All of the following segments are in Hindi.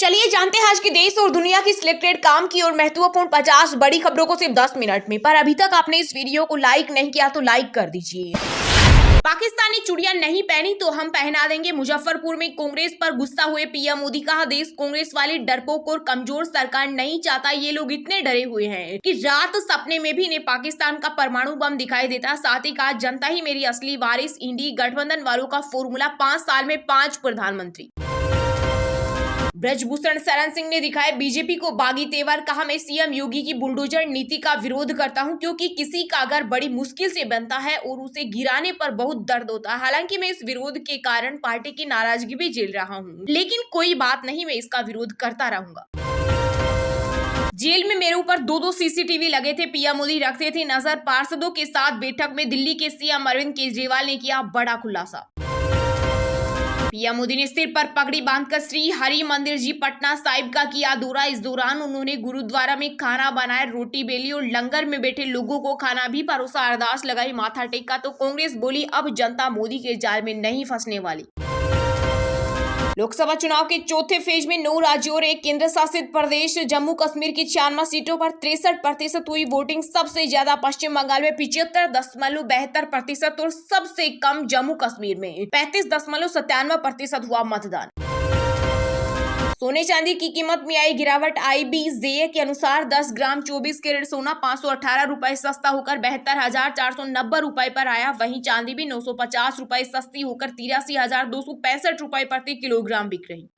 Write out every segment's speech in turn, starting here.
चलिए जानते हैं आज के देश और दुनिया की सिलेक्टेड काम की और महत्वपूर्ण 50 बड़ी खबरों को सिर्फ 10 मिनट में। पर अभी तक आपने इस वीडियो को लाइक नहीं किया तो लाइक कर दीजिए। पाकिस्तानी चूड़ियां नहीं पहनी तो हम पहना देंगे। मुजफ्फरपुर में कांग्रेस पर गुस्सा हुए पीएम मोदी। कहा, देश कांग्रेस वाली डरपोक और कमजोर सरकार नहीं चाहता। ये लोग इतने डरे हुए हैं कि रात सपने में भी इन्हें पाकिस्तान का परमाणु बम दिखाई देता। साथ ही कहा, जनता ही मेरी असली वारिस। इंडी गठबंधन वालों का फॉर्मूला, 5 साल में 5 प्रधानमंत्री। ब्रजभूषण शरण सिंह ने दिखाए बीजेपी को बागी तेवर। कहा, मैं सीएम योगी की बुलडोजर नीति का विरोध करता हूं क्योंकि किसी का घर बड़ी मुश्किल से बनता है और उसे गिराने पर बहुत दर्द होता है। हालांकि मैं इस विरोध के कारण पार्टी की नाराजगी भी झेल रहा हूं, लेकिन कोई बात नहीं, मैं इसका विरोध करता रहूंगा। जेल में मेरे ऊपर 2-2 सीसीटीवी लगे थे। पीएम मोदी रखते थे नजर। पार्षदों के साथ बैठक में दिल्ली के सीएम अरविंद केजरीवाल ने किया बड़ा खुलासा। पीएम मोदी ने सिर पर पगड़ी बांधकर श्री हरि मंदिर जी पटना साहिब का किया दौरा। इस दौरान उन्होंने गुरुद्वारा में खाना बनाया, रोटी बेली और लंगर में बैठे लोगों को खाना भी परोसा, अरदास लगाई, माथा टेका। तो कांग्रेस बोली, अब जनता मोदी के जाल में नहीं फंसने वाली। लोकसभा चुनाव के चौथे फेज में 9 राज्यों और 1 केंद्र शासित प्रदेश जम्मू कश्मीर की 96 सीटों पर 63% हुई वोटिंग। सबसे ज्यादा पश्चिम बंगाल में 75.72% और सबसे कम जम्मू कश्मीर में 35.97% हुआ मतदान। सोने चांदी की कीमत में आई गिरावट। IBJ के अनुसार 10 ग्राम 24 कैरेट सोना 518 रुपए सस्ता होकर 72,490 रुपए पर आया। वहीं चांदी भी 950 रुपए सस्ती होकर 83,265 रुपए प्रति किलोग्राम बिक रही।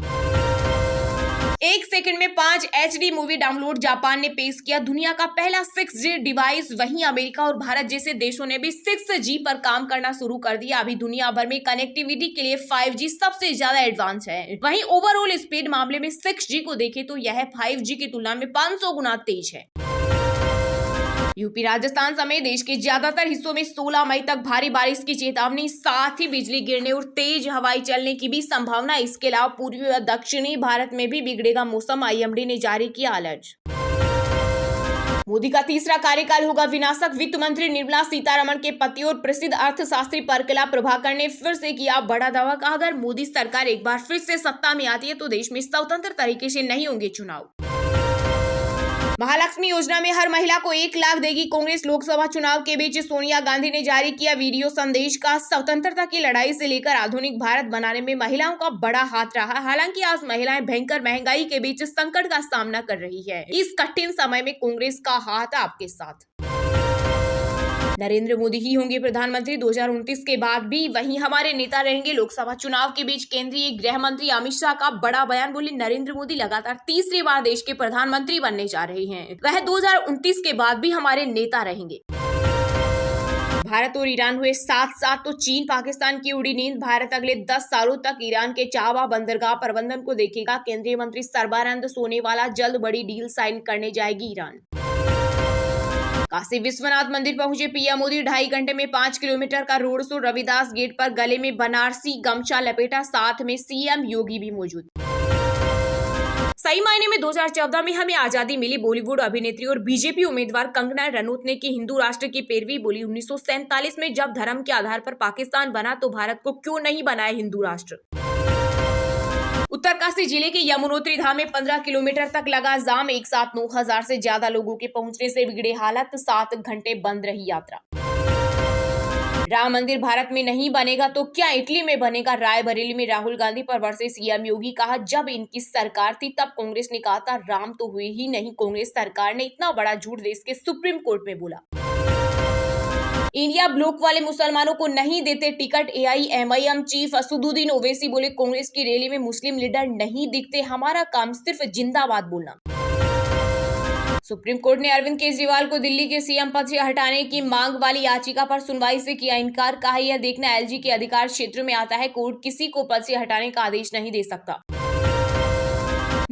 1 सेकंड में 5 HD मूवी डाउनलोड जापान ने पेश किया। दुनिया का पहला 6G डिवाइस। वहीं अमेरिका और भारत जैसे देशों ने भी 6G पर काम करना शुरू कर दिया। अभी दुनिया भर में कनेक्टिविटी के लिए 5G सबसे ज्यादा एडवांस है। वहीं ओवरऑल स्पीड मामले में 6G को देखें तो यह 5G की तुलना में 500 गुना तेज है। यूपी, राजस्थान समेत देश के ज्यादातर हिस्सों में 16 मई तक भारी बारिश की चेतावनी, साथ ही बिजली गिरने और तेज हवाएं चलने की भी संभावना। इसके अलावा पूर्वी व दक्षिणी भारत में भी बिगड़ेगा मौसम। IMD ने जारी किया अलर्ट। मोदी का तीसरा कार्यकाल होगा विनाशक। वित्त मंत्री निर्मला सीतारमण के पति और प्रसिद्ध अर्थशास्त्री परकला प्रभाकर ने फिर से किया बड़ा दावा। कहा, अगर मोदी सरकार एक बार फिर से सत्ता में आती है तो देश में स्वतंत्र तरीके से नहीं होंगे चुनाव। महालक्ष्मी योजना में हर महिला को 1 लाख देगी कांग्रेस। लोकसभा चुनाव के बीच सोनिया गांधी ने जारी किया वीडियो संदेश। का स्वतंत्रता की लड़ाई से लेकर आधुनिक भारत बनाने में महिलाओं का बड़ा हाथ रहा। हालांकि आज महिलाएं भयंकर महंगाई के बीच संकट का सामना कर रही है। इस कठिन समय में कांग्रेस का हाथ आपके साथ। नरेंद्र मोदी ही होंगे प्रधानमंत्री 2029 के बाद भी। वहीं हमारे नेता रहेंगे। लोकसभा चुनाव के बीच केंद्रीय गृह मंत्री अमित शाह का बड़ा बयान। बोले, नरेंद्र मोदी लगातार तीसरी बार देश के प्रधानमंत्री बनने जा रहे हैं। वह 2029 के बाद भी हमारे नेता रहेंगे। भारत और ईरान हुए साथ-साथ तो चीन पाकिस्तान की उड़ी नींद। भारत अगले 10 सालों तक ईरान के चाबा बंदरगाह प्रबंधन को देखेगा। केंद्रीय मंत्री सर्बानंद सोनोवाल, जल्द बड़ी डील साइन करने जाएगी ईरान। काशी विश्वनाथ मंदिर पहुंचे पीएम मोदी। 2.5 घंटे में 5 किलोमीटर का रोड शो। रविदास गेट पर गले में बनारसी गमछा लपेटा, साथ में सीएम योगी भी मौजूद। सही मायने में 2014 में हमें आजादी मिली। बॉलीवुड अभिनेत्री और बीजेपी उम्मीदवार कंगना रनौत ने की हिंदू राष्ट्र की पैरवी। बोली, 1947 में जब धर्म के आधार पर पाकिस्तान बना तो भारत को क्यों नहीं बनाया हिंदू राष्ट्र। उत्तरकाशी जिले के यमुनोत्री धाम में 15 किलोमीटर तक लगा जाम। एक साथ 9,000 से ज्यादा लोगों के पहुंचने से बिगड़े हालत। 7 घंटे बंद रही यात्रा। राम मंदिर भारत में नहीं बनेगा तो क्या इटली में बनेगा। रायबरेली में राहुल गांधी पर बरसे सीएम योगी। कहा, जब इनकी सरकार थी तब कांग्रेस ने कहा था राम तो हुए ही नहीं। कांग्रेस सरकार ने इतना बड़ा झूठ देश के सुप्रीम कोर्ट में बोला। इंडिया ब्लॉक वाले मुसलमानों को नहीं देते ticket. AIMIM chief Asaduddin Owaisi बोले, कांग्रेस की रैली में मुस्लिम लीडर नहीं दिखते, हमारा काम सिर्फ जिंदाबाद बोलना। सुप्रीम कोर्ट ने अरविंद केजरीवाल को दिल्ली के सीएम पद से हटाने की मांग वाली याचिका पर सुनवाई से किया इनकार। कहा, यह देखना LG के अधिकार क्षेत्र में आता है। कोर्ट किसी को पद से हटाने का आदेश नहीं दे सकता।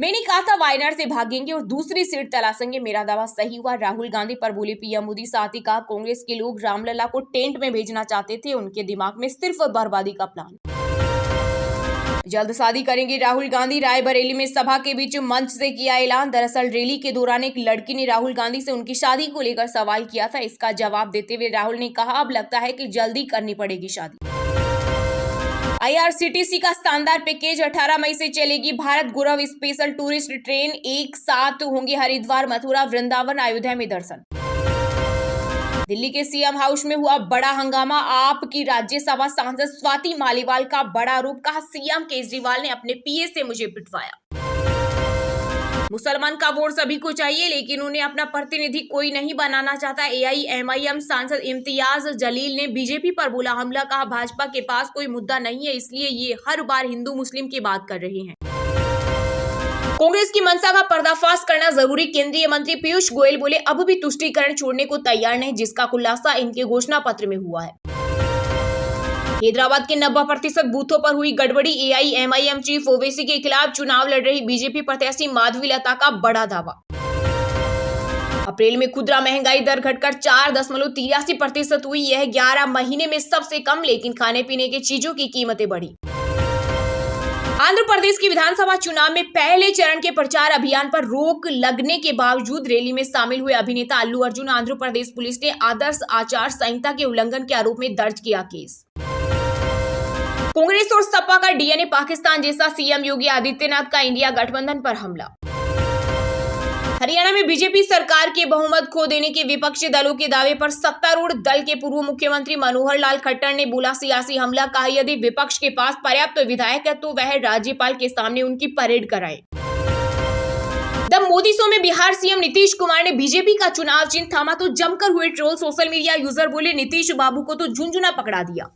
मैंने कहा था वायनाड से भागेंगे और दूसरी सीट तलाशेंगे। मेरा दावा सही हुआ। राहुल गांधी पर बोले पीएम मोदी। साथ ही कहा, कांग्रेस के लोग रामलला को टेंट में भेजना चाहते थे, उनके दिमाग में सिर्फ बर्बादी का प्लान। जल्द शादी करेंगे राहुल गांधी। रायबरेली में सभा के बीच मंच से किया ऐलान। दरअसल रैली के दौरान एक लड़की ने राहुल गांधी से उनकी शादी को लेकर सवाल किया था। इसका जवाब देते हुए राहुल ने कहा, अब लगता है कि जल्दी करनी पड़ेगी शादी। IRCTC का शानदार पैकेज 18 मई से चलेगी भारत गौरव स्पेशल टूरिस्ट ट्रेन। एक साथ होंगे हरिद्वार, मथुरा, वृंदावन, अयोध्या में दर्शन। दिल्ली के सीएम हाउस में हुआ बड़ा हंगामा। आपकी राज्यसभा सांसद स्वाति मालीवाल का बड़ा आरोप, कहा सीएम केजरीवाल ने अपने पीए से मुझे पिटवाया। मुसलमान का वोट सभी को चाहिए लेकिन उन्हें अपना प्रतिनिधि कोई नहीं बनाना चाहता। AIMIM सांसद इम्तियाज जलील ने बीजेपी पर बोला हमला, कहा भाजपा के पास कोई मुद्दा नहीं है इसलिए ये हर बार हिंदू मुस्लिम की बात कर रहे हैं। कांग्रेस की मंशा का पर्दाफाश करना जरूरी, केंद्रीय मंत्री पीयूष गोयल बोले अब भी तुष्टीकरण छोड़ने को तैयार नहीं, जिसका खुलासा इनके घोषणा पत्र में हुआ है। हैदराबाद के 90% बूथों पर हुई गड़बड़ी। AIMIM चीफ ओवैसी के खिलाफ चुनाव लड़ रही बीजेपी प्रत्याशी माधवीलता का बड़ा दावा। अप्रैल में खुदरा महंगाई दर घटकर 4.83% हुई। यह 11 महीने में सबसे कम, लेकिन खाने पीने की चीजों की कीमतें बढ़ी। आंध्र प्रदेश की विधानसभा चुनाव में पहले चरण के प्रचार अभियान पर रोक लगने के बावजूद रैली में शामिल हुए अभिनेता अल्लू अर्जुन। आंध्र प्रदेश पुलिस ने आदर्श आचार संहिता के उल्लंघन के आरोप में दर्ज किया केस। कांग्रेस और सपा का DNA पाकिस्तान जैसा, सीएम योगी आदित्यनाथ का इंडिया गठबंधन पर हमला। हरियाणा में बीजेपी सरकार के बहुमत खो देने के विपक्षी दलों के दावे पर सत्तारूढ़ दल के पूर्व मुख्यमंत्री मनोहर लाल खट्टर ने बोला सियासी हमला, कहा यदि विपक्ष के पास पर्याप्त विधायक है तो वह राज्यपाल के सामने उनकी परेड कराए। द मोदी शो में बिहार सीएम नीतीश कुमार ने बीजेपी का चुनाव चिन्ह थामा तो जमकर हुए ट्रोल। सोशल मीडिया यूजर बोले नीतीश बाबू को तो झुनझुना पकड़ा दिया।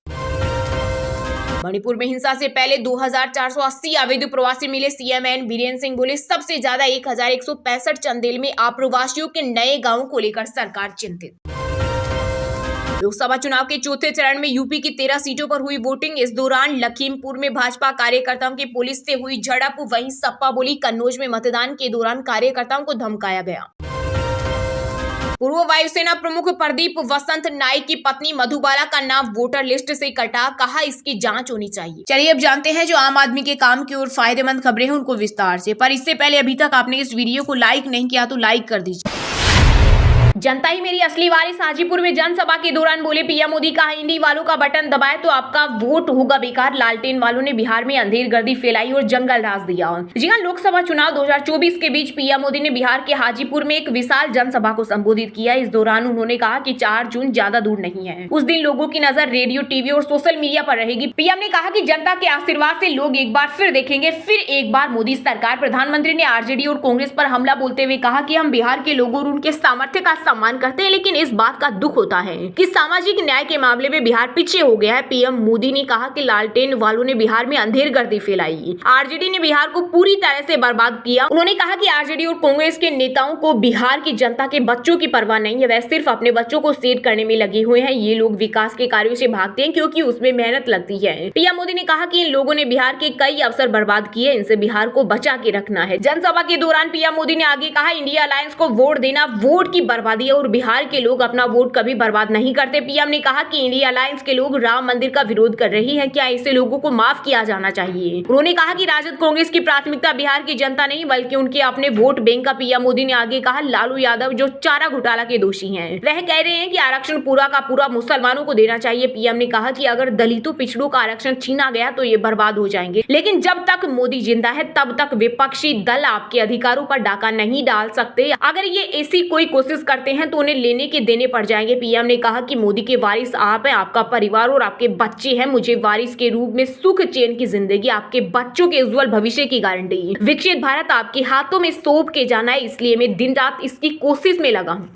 मणिपुर में हिंसा से पहले 2480 अवैध प्रवासी मिले। CMN बीरेन सिंह बोले सबसे ज्यादा 1165 चंदेल में अप्रवासियों के नए गांवों को लेकर सरकार चिंतित। लोकसभा चुनाव के चौथे चरण में यूपी की 13 सीटों पर हुई वोटिंग। इस दौरान लखीमपुर में भाजपा कार्यकर्ताओं की पुलिस से हुई झड़प। वहीं सपा बोली कन्नौज में मतदान के दौरान कार्यकर्ताओं को धमकाया गया। पूर्व वायुसेना प्रमुख प्रदीप वसंत नाइक की पत्नी मधुबाला का नाम वोटर लिस्ट से कटा, कहा इसकी जांच होनी चाहिए। चलिए अब जानते हैं जो आम आदमी के काम की और फायदेमंद खबरें हैं उनको विस्तार से। पर इससे पहले अभी तक आपने इस वीडियो को लाइक नहीं किया तो लाइक कर दीजिए। जनता ही मेरी असली वारिस। हाजीपुर में जनसभा के दौरान बोले पीएम मोदी, कहा इंडी वालों का बटन दबाए तो आपका वोट होगा बेकार। लालटेन वालों ने बिहार में अंधेर गर्दी फैलाई और जंगल राज दिया। जी हां, लोकसभा चुनाव 2024 के बीच पीएम मोदी ने बिहार के हाजीपुर में एक विशाल जनसभा को संबोधित किया। इस दौरान उन्होंने कहा कि 4 जून ज्यादा दूर नहीं है, उस दिन लोगों की नजर रेडियो, टीवी और सोशल मीडिया पर रहेगी। पीएम ने कहा कि जनता के आशीर्वाद से लोग एक बार फिर देखेंगे, फिर एक बार मोदी सरकार। प्रधानमंत्री ने आरजेडी और कांग्रेस पर हमला बोलते हुए कहा कि हम बिहार के लोगों और उनके सामर्थ्य का सम्मान करते हैं, लेकिन इस बात का दुख होता है कि सामाजिक न्याय के मामले में बिहार पीछे हो गया है। पीएम मोदी ने कहा कि लालटेन वालों ने बिहार में अंधेर गर्दी फैलाई, आरजेडी ने बिहार को पूरी तरह से बर्बाद किया। उन्होंने कहा कि आरजेडी और कांग्रेस के नेताओं को बिहार की जनता के बच्चों की परवाह नहीं है, वह सिर्फ अपने बच्चों को सेट करने में लगे हुए हैं। ये लोग विकास के कार्यों से भागते हैं क्योंकि उसमें मेहनत लगती है। पीएम मोदी ने कहा कि इन लोगों ने बिहार के कई अवसर बर्बाद किए, इनसे बिहार को बचा के रखना है। जनसभा के दौरान पीएम मोदी ने आगे कहा इंडिया अलायंस को वोट देना वोट की बर्बादी है और बिहार के लोग अपना वोट कभी बर्बाद नहीं करते। पीएम ने कहा कि इंडिया अलायंस के लोग राम मंदिर का विरोध कर रही हैं, क्या ऐसे लोगों को माफ किया जाना चाहिए। उन्होंने कहा कि राजद कांग्रेस की प्राथमिकता बिहार की जनता नहीं बल्कि उनके अपने वोट बैंक का। पीएम मोदी ने आगे कहा लालू यादव जो चारा घोटाला के दोषी हैं, वह कह रहे हैं कि आरक्षण पूरा का पूरा मुसलमानों को देना चाहिए। पीएम ने कहा कि अगर दलितों पिछड़ों का आरक्षण छीना गया तो ये बर्बाद हो जाएंगे, लेकिन जब तक मोदी जिंदा है तब तक विपक्षी दल आपके अधिकारों पर डाका नहीं डाल सकते। अगर ये ऐसी कोई कोशिश करते हैं तो उन्हें लेने के देने पड़ जाएंगे। पीएम ने कहा कि मोदी के वारिस आप हैं, आपका परिवार और आपके बच्चे हैं। मुझे वारिस के रूप में सुख चैन की जिंदगी, आपके बच्चों के उज्जवल भविष्य की गारंटी। विकसित भारत आपके हाथों में सौंप के जाना है, इसलिए मैं दिन रात इसकी कोशिश में लगा हूं।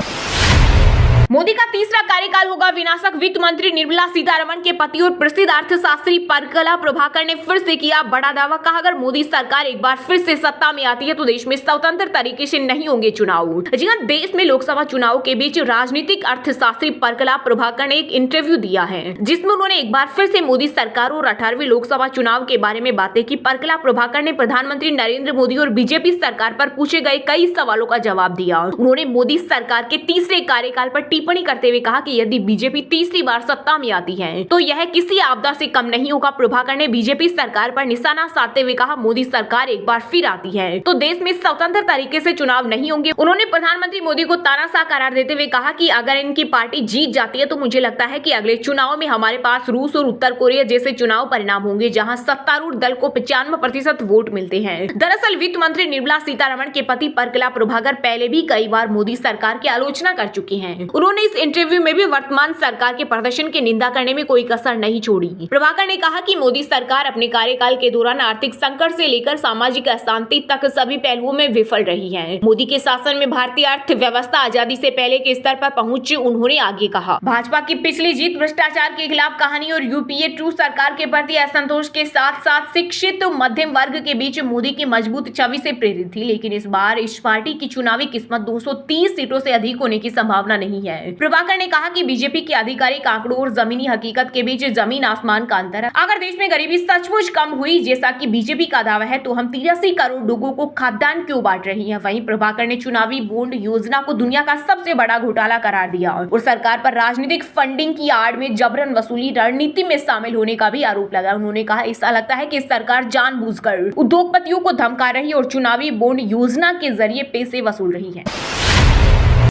मोदी का तीसरा कार्यकाल होगा विनाशक। वित्त मंत्री निर्मला सीतारमण के पति और प्रसिद्ध अर्थशास्त्री परकला प्रभाकर ने फिर से किया बड़ा दावा। कहा अगर मोदी सरकार एक बार फिर से सत्ता में आती है तो देश में स्वतंत्र तरीके से नहीं होंगे चुनाव। जी हां, देश में लोकसभा चुनाव के बीच राजनीतिक अर्थशास्त्री परकला प्रभाकर ने एक इंटरव्यू दिया है जिसमें उन्होंने एक बार फिर से मोदी सरकार और 18वें लोकसभा चुनाव के बारे में बातें की। परकला प्रभाकर ने प्रधानमंत्री नरेंद्र मोदी और बीजेपी सरकार पर पूछे गए कई सवालों का जवाब दिया। उन्होंने मोदी सरकार के तीसरे कार्यकाल पर टिप्पणी करते हुए कहा कि यदि बीजेपी तीसरी बार सत्ता में आती है तो यह किसी आपदा से कम नहीं होगा। प्रभाकर ने बीजेपी सरकार पर निशाना साधते हुए कहा, मोदी सरकार एक बार फिर आती है तो देश में स्वतंत्र तरीके से चुनाव नहीं होंगे। उन्होंने प्रधानमंत्री मोदी को तानाशाह करार देते हुए कहा कि अगर इनकी पार्टी जीत जाती है तो मुझे लगता है कि अगले चुनाव में हमारे पास रूस और उत्तर कोरिया जैसे चुनाव परिणाम होंगे जहां सत्तारूढ़ दल को 95% वोट मिलते हैं। दरअसल वित्त मंत्री निर्मला सीतारमण के पति परकला प्रभाकर पहले भी कई बार मोदी सरकार की आलोचना कर चुकी हैं। उन्होंने इस इंटरव्यू में भी वर्तमान सरकार के प्रदर्शन की निंदा करने में कोई कसर नहीं छोड़ी। प्रभाकर ने कहा कि मोदी सरकार अपने कार्यकाल के दौरान आर्थिक संकट से लेकर सामाजिक अशांति तक सभी पहलुओं में विफल रही है। मोदी के शासन में भारतीय अर्थव्यवस्था आजादी से पहले के स्तर पर पहुंची। उन्होंने आगे कहा, भाजपा की पिछली जीत भ्रष्टाचार के खिलाफ कहानी और यूपीए 2 सरकार के प्रति असंतोष के साथ साथ शिक्षित मध्यम वर्ग के बीच मोदी की मजबूत छवि से प्रेरित थी। लेकिन इस बार इस पार्टी की चुनावी किस्मत 230 सीटों से अधिक होने की संभावना नहीं है। प्रभाकर ने कहा कि बीजेपी के आधिकारिक आंकड़ों और जमीनी हकीकत के बीच जमीन आसमान का अंतर है। अगर देश में गरीबी सचमुच कम हुई जैसा कि बीजेपी का दावा है तो हम 83 करोड़ लोगों को खाद्यान्न क्यों बांट रही है। वहीं प्रभाकर ने चुनावी बॉन्ड योजना को दुनिया का सबसे बड़ा घोटाला करार दिया और सरकार पर राजनीतिक फंडिंग की आड़ में जबरन वसूली रणनीति में शामिल होने का भी आरोप लगाया। उन्होंने कहा, ऐसा लगता है कि सरकार जानबूझकर उद्योगपतियों को धमका रही है और चुनावी बॉन्ड योजना के जरिए पैसे वसूल रही है।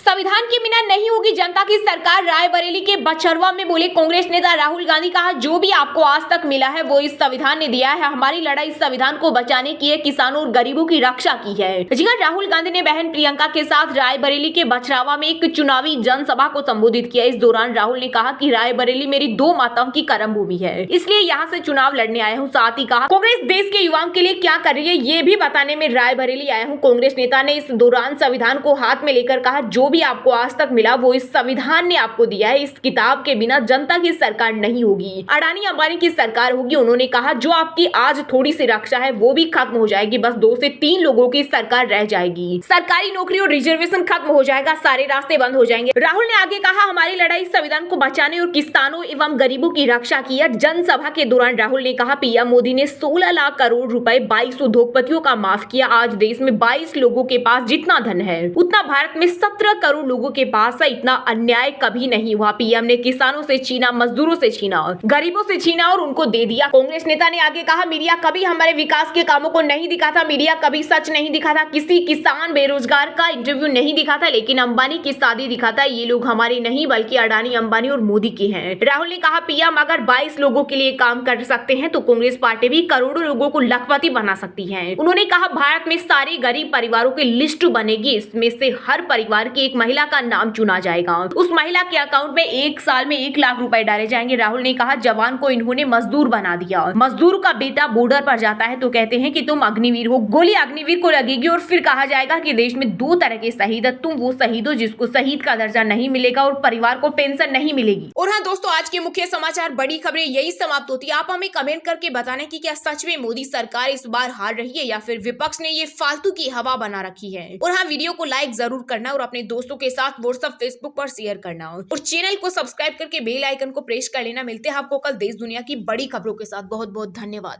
संविधान के बिना नहीं होगी जनता की सरकार, रायबरेली के बछरवा में बोले कांग्रेस नेता राहुल गांधी। कहा, जो भी आपको आज तक मिला है वो इस संविधान ने दिया है। हमारी लड़ाई संविधान को बचाने की है, किसानों और गरीबों की रक्षा की है। जी हां, राहुल गांधी ने बहन प्रियंका के साथ रायबरेली के बछरावा में एक चुनावी जनसभा को संबोधित किया। इस दौरान राहुल ने कहा कि रायबरेली मेरी 2 माताओं की कर्म भूमि है, इसलिए यहाँ से चुनाव लड़ने आया हूँ। साथ ही कहा, कांग्रेस देश के युवाओं के लिए क्या कर रही है ये भी बताने में रायबरेली आया हूँ। कांग्रेस नेता ने इस दौरान संविधान को हाथ में लेकर कहा, जो भी आपको आज तक मिला वो इस संविधान ने आपको दिया है। इस किताब के बिना जनता की सरकार नहीं होगी, अडानी अंबानी की सरकार होगी। उन्होंने कहा, जो आपकी आज थोड़ी सी रक्षा है वो भी खत्म हो जाएगी, बस 2 से 3 लोगों की सरकार रह जाएगी। सरकारी नौकरी और रिजर्वेशन खत्म हो जाएगा, सारे रास्ते बंद हो जाएंगे। राहुल ने आगे कहा, हमारी लड़ाई संविधान को बचाने और किसानों एवं गरीबों की रक्षा की है। जनसभा के दौरान राहुल ने कहा, पीएम मोदी ने 16 लाख करोड़ रुपए 22 उद्योगपतियों का माफ किया। आज देश में 22 लोगों के पास जितना धन है उतना भारत में 17 करोड़ लोगों के पास है। इतना अन्याय कभी नहीं हुआ। पीएम ने किसानों से छीना, मजदूरों से छीना, गरीबों से छीना और उनको दे दिया। कांग्रेस नेता ने आगे कहा, मीडिया कभी हमारे विकास के कामों को नहीं दिखाता, मीडिया कभी सच नहीं दिखाता, किसी किसान बेरोजगार का इंटरव्यू नहीं दिखाता, लेकिन अंबानी की शादी दिखाता है। ये लोग हमारे नहीं बल्कि अडानी अंबानी और मोदी के हैं। राहुल ने कहा, पीएम अगर 22 लोगों के लिए काम कर सकते हैं तो कांग्रेस पार्टी भी करोड़ों लोगों को लखपति बना सकती है। उन्होंने कहा, भारत में सारे गरीब परिवारों की लिस्ट बनेगी, इसमें से हर परिवार की एक महिला का नाम चुना जाएगा। उस महिला के अकाउंट में 1 साल में 1 लाख रुपए डाले जाएंगे। राहुल ने कहा, जवान को इन्होंने मजदूर बना दिया। मजदूर का बेटा बॉर्डर पर जाता है तो कहते हैं कि तुम अग्निवीर हो, गोली अग्निवीर को लगेगी और फिर कहा जाएगा कि देश में 2 तरह के शहीद है, तुम वो शहीद हो जिसको शहीद का दर्जा नहीं मिलेगा और परिवार को पेंशन नहीं मिलेगी। और हाँ दोस्तों, आज के मुख्य समाचार बड़ी खबरें यही समाप्त होती है। आप हमें कमेंट करके बताने की क्या सच में मोदी सरकार इस बार हार रही है या फिर विपक्ष ने ये फालतू की हवा बना रखी है। और हाँ, वीडियो को लाइक जरूर करना और अपने दोस्तों के साथ व्हाट्सएप फेसबुक पर शेयर करना और चैनल को सब्सक्राइब करके बेल आइकन को प्रेस कर लेना। मिलते हैं आपको कल देश दुनिया की बड़ी खबरों के साथ। बहुत बहुत धन्यवाद।